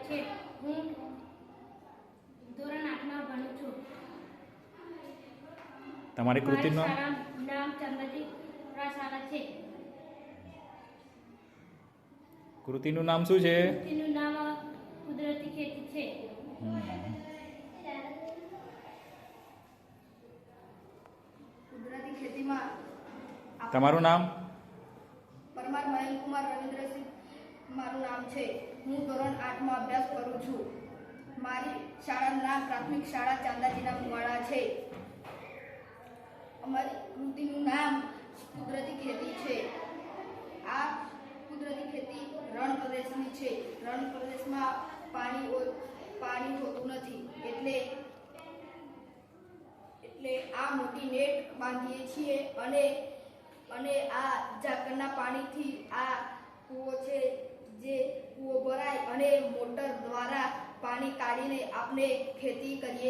છે. હું ધોરણ 8માં ભણું છું. તમારી કૃતિનું શાળાનું નામ ચંદ્રજી પ્રશાળા છે. કૃતિનું નામ શું છે? કૃતિનું નામ કુદરતી ખેતી છે. કુદરતી ખેતીમાં તમારું નામ? પરમાર મહેન્દ્રકુમાર રવિન્દ્રસિંહ મારું નામ છે. હું ધોરણ 8માં અભ્યાસ કરું છું. મારી શાળાનું નામ પ્રાથમિક શાળા ચાંદાજીના મુવાડા છે. અમારી કૃતિનું નામ કુદરતી ખેતી છે. આ કુદરતી ખેતી રણ પ્રદેશની છે. રણ પ્રદેશમાં પાણી હોતું નથી, એટલે આ મોટી નેટ બાંધીએ છીએ અને આ ઝાકળના પાણીથી આ કૂવો છે, જે કૂવો ભરાય અને મોટર દ્વારા પાણી કાઢીને આપણે ખેતી કરીએ